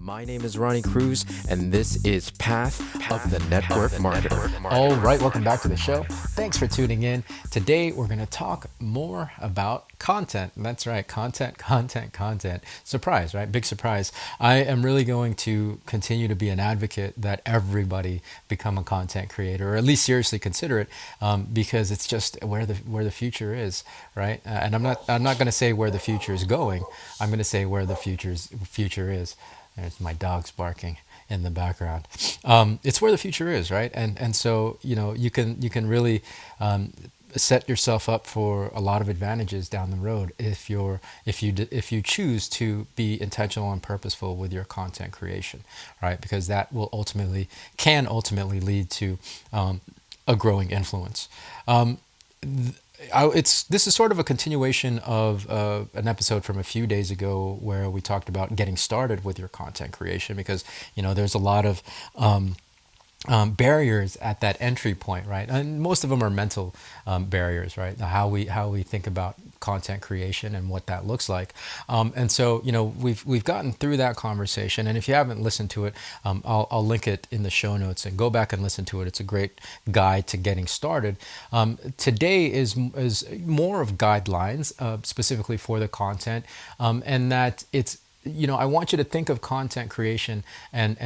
My name is Ronnie Cruz, and this is Path of the Network Marketer. All right, welcome back to the show. Thanks for tuning in. Today, we're going to talk more about content. That's right, content. Surprise, right? Big surprise. I am really going to continue to be an advocate that everybody become a content creator, or at least seriously consider it, because it's just where the future is, right? And I'm not going to say where the future is going. I'm going to say where the future is. There's my dogs barking in the background. It's where the future is, right? And so you can really set yourself up for a lot of advantages down the road if you choose to be intentional and purposeful with your content creation, right? Because that can ultimately lead to a growing influence. This is sort of a continuation of an episode from a few days ago where we talked about getting started with your content creation, because there's a lot of barriers at that entry point, right? And most of them are mental barriers, right? How we think about content creation and what that looks like. And so we've gotten through that conversation, and if you haven't listened to it, I'll link it in the show notes and go back and listen to it. It's a great guide to getting started. Today is more of guidelines specifically for the content, and that it's I want you to think of content creation and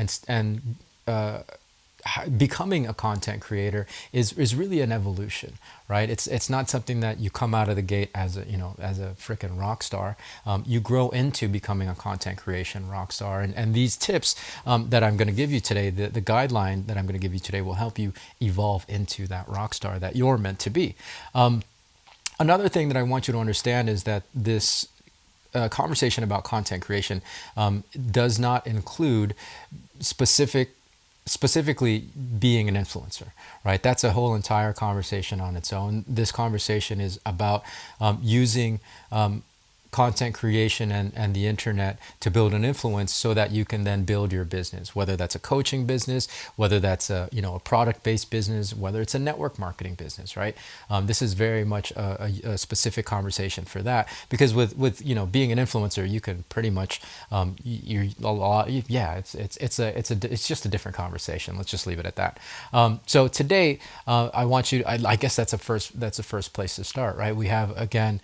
becoming a content creator is really an evolution, right? It's not something that you come out of the gate as a freaking rock star. You grow into becoming a content creation rock star, and these tips that I'm going to give you today, the guideline that I'm going to give you today, will help you evolve into that rock star that you're meant to be. Another thing that I want you to understand is that this conversation about content creation does not include specifically being an influencer, right? That's a whole entire conversation on its own. This conversation is about using content creation and the internet to build an influence so that you can then build your business, whether that's a coaching business, whether that's a product-based business, whether it's a network marketing business, right? This is very much a specific conversation for that, because with being an influencer, you can pretty much it's just a different conversation. Let's just leave it at that. So today I want you I guess that's a first place to start, right? We have, again,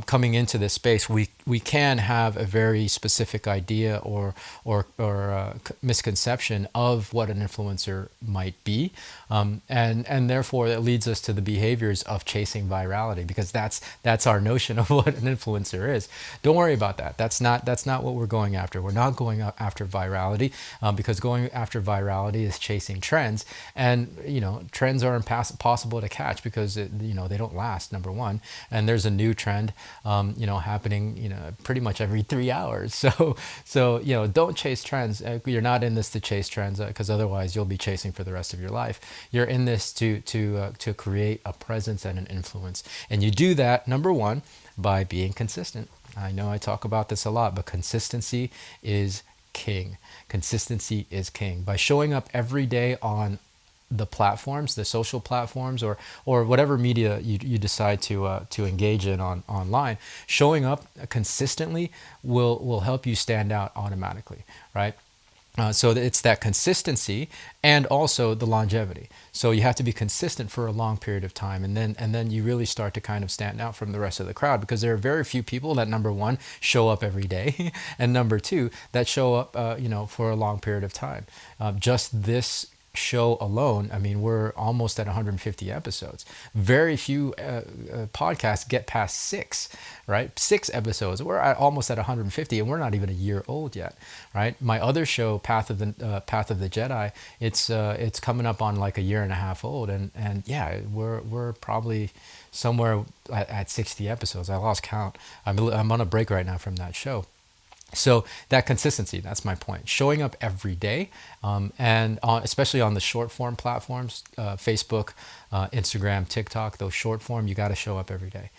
coming into this space, we can have a very specific idea or misconception of what an influencer might be, and therefore it leads us to the behaviors of chasing virality, because that's our notion of what an influencer is. Don't worry about that. That's not what we're going after. We're not going after virality, because going after virality is chasing trends, and trends are impossible to catch because they don't last, number one, and there's a new trend happening pretty much every 3 hours. So don't chase trends. You're not in this to chase trends, because otherwise you'll be chasing for the rest of your life. You're in this to create a presence and an influence, and you do that, number one, by being consistent. I know I talk about this a lot, but consistency is king. Consistency is king. By showing up every day on the platforms, the social platforms, or whatever media you decide to engage in online, showing up consistently will help you stand out automatically, right? So it's that consistency and also the longevity. So you have to be consistent for a long period of time, and then you really start to kind of stand out from the rest of the crowd, because there are very few people that, number one, show up every day, and number two, that show up for a long period of time. Just this show alone, I mean, we're almost at 150 episodes. Very few podcasts get past 6, right? 6 episodes. We're almost at 150, and we're not even a year old yet, right? My other show, Path of the Jedi, it's coming up on like a year and a half old, and yeah, we're probably somewhere at 60 episodes. I lost count. I'm on a break right now from that show. So that consistency, that's my point. Showing up every day, and especially on the short form platforms, Facebook, Instagram, TikTok, those short form, you got to show up every day,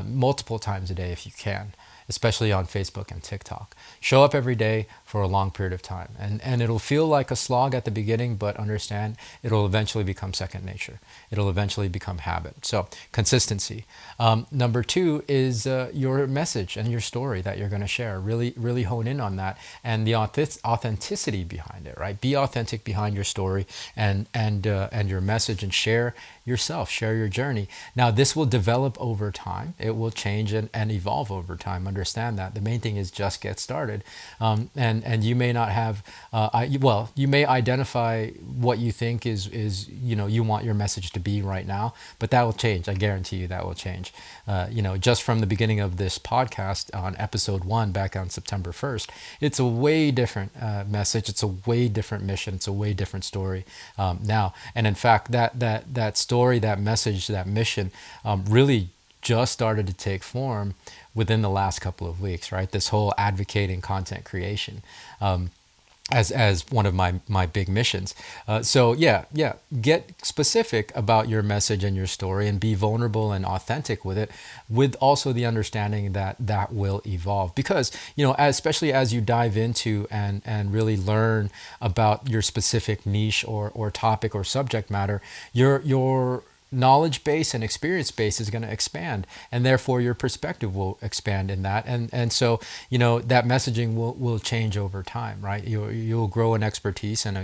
multiple times a day if you can, especially on Facebook and TikTok. Show up every day for a long period of time. And it'll feel like a slog at the beginning, but understand it'll eventually become second nature. It'll eventually become habit. So consistency. Number two is your message and your story that you're going to share. Really, really hone in on that and the authenticity behind it, right? Be authentic behind your story and your message, and share yourself, share your journey. Now, this will develop over time. It will change and evolve over time. Understand that. The main thing is just get started. And you may not have, you may identify what you think is you want your message to be right now, but that will change. I guarantee you that will change. Just from the beginning of this podcast on episode 1 back on September 1st, it's a way different message. It's a way different mission. It's a way different story now. And in fact, that story, that message, that mission really just started to take form within the last couple of weeks, right? This whole advocating content creation as one of my big missions. So get specific about your message and your story, and be vulnerable and authentic with it, with also the understanding that will evolve. Because, especially as you dive into and really learn about your specific niche or topic or subject matter, your knowledge base and experience base is going to expand, and therefore your perspective will expand in that, and so that messaging will change over time, right? You'll grow in expertise and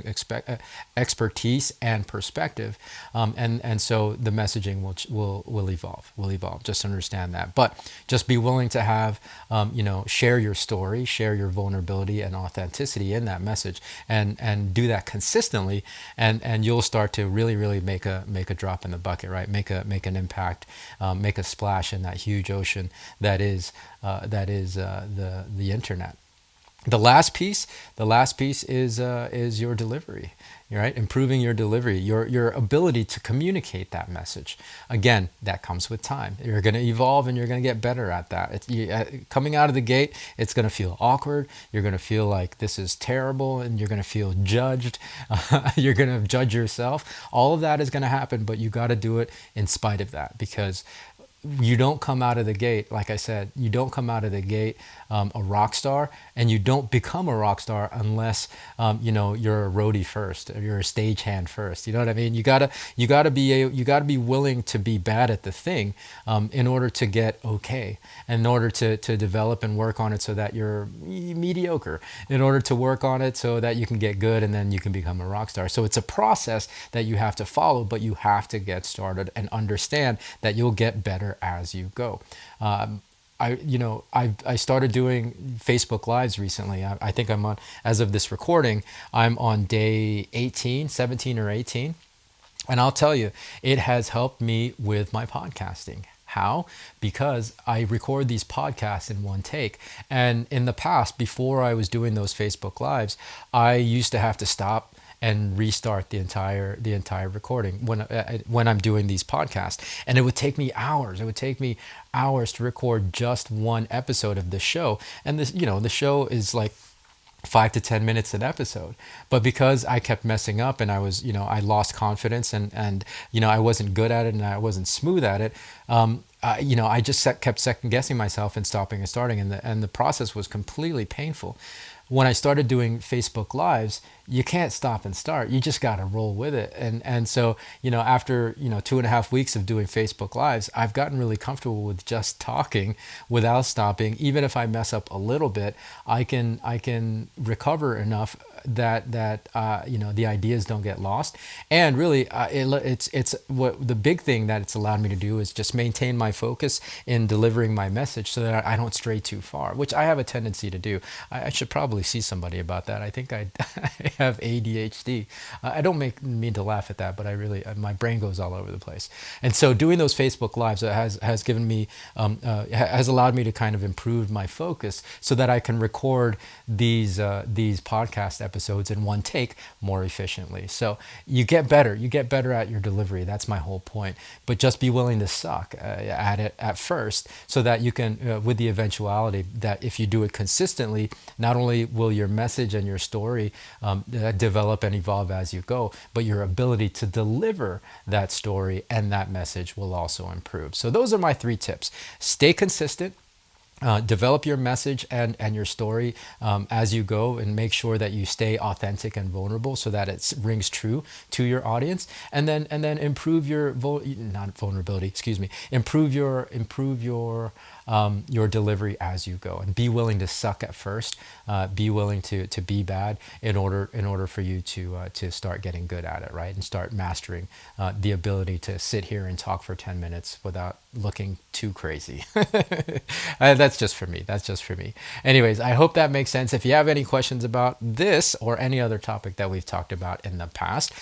expertise and perspective, and so the messaging will evolve. Just understand that, but just be willing to have share your story, share your vulnerability and authenticity in that message, and do that consistently, and you'll start to really make a drop in the bucket. Right, make an impact, make a splash in that huge ocean that is the internet. The last piece is your delivery, right? Improving your delivery, your ability to communicate that message. Again, that comes with time. You're going to evolve and you're going to get better at that. Coming out of the gate, it's going to feel awkward. You're going to feel like this is terrible, and you're going to feel judged. You're going to judge yourself. All of that is going to happen, but you got to do it in spite of that, because you don't come out of the gate, like I said, you don't come out of the gate a rock star, and you don't become a rock star unless you're a roadie first, or you're a stagehand first. You know what I mean? You gotta be willing to be bad at the thing in order to get okay, in order to develop and work on it so that you're mediocre, in order to work on it so that you can get good, and then you can become a rock star. So it's a process that you have to follow, but you have to get started and understand that you'll get better as you go. I started doing Facebook Lives recently. I think I'm on, as of this recording, I'm on day 17 or 18. And I'll tell you, it has helped me with my podcasting. How? Because I record these podcasts in one take. And in the past, before I was doing those Facebook Lives, I used to have to stop and restart the entire recording when I'm doing these podcasts, and it would take me hours. It would take me hours to record just one episode of the show, and the show is like 5 to 10 minutes an episode. But because I kept messing up, and I was I lost confidence, and I wasn't good at it, and I wasn't smooth at it. I just kept second guessing myself and stopping and starting, and the process was completely painful. When I started doing Facebook Lives, you can't stop and start. You just got to roll with it. And so, after, 2.5 weeks of doing Facebook Lives, I've gotten really comfortable with just talking without stopping. Even if I mess up a little bit, I can recover enough that the ideas don't get lost. And really, it's what the big thing that it's allowed me to do is just maintain my focus in delivering my message so that I don't stray too far, which I have a tendency to do. I should probably see somebody about that. I think I have ADHD. I don't mean to laugh at that, but I really, my brain goes all over the place. And so doing those Facebook Lives has given me, has allowed me to kind of improve my focus so that I can record these podcast episodes in one take more efficiently. So you get better at your delivery. That's my whole point. But just be willing to suck at it at first, so that you can, with the eventuality that if you do it consistently, not only will your message and your story develop and evolve as you go, but your ability to deliver that story and that message will also improve. So those are my 3 tips. Stay consistent. Develop your message and your story as you go, and make sure that you stay authentic and vulnerable so that it rings true to your audience, and then improve your not vulnerability, excuse me, improve your delivery as you go, and be willing to suck at first, be willing to be bad in order for you to start getting good at it, right, and start mastering the ability to sit here and talk for 10 minutes without looking too crazy. That's just for me. That's just for me. Anyways, I hope that makes sense. If you have any questions about this or any other topic that we've talked about in the past,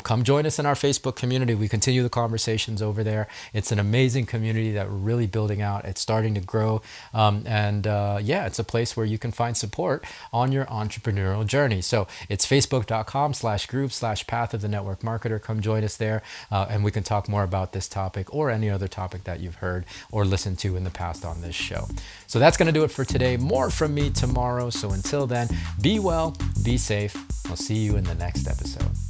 come join us in our Facebook community. We continue the conversations over there. It's an amazing community that we're really building out. It's starting to grow. And it's a place where you can find support on your entrepreneurial journey. So it's facebook.com/group/path of the network marketer. Come join us there, and we can talk more about this topic or any other topic that you've heard or listened to in the past on this show. So that's going to do it for today. More from me tomorrow. So until then, be well, be safe. I'll see you in the next episode.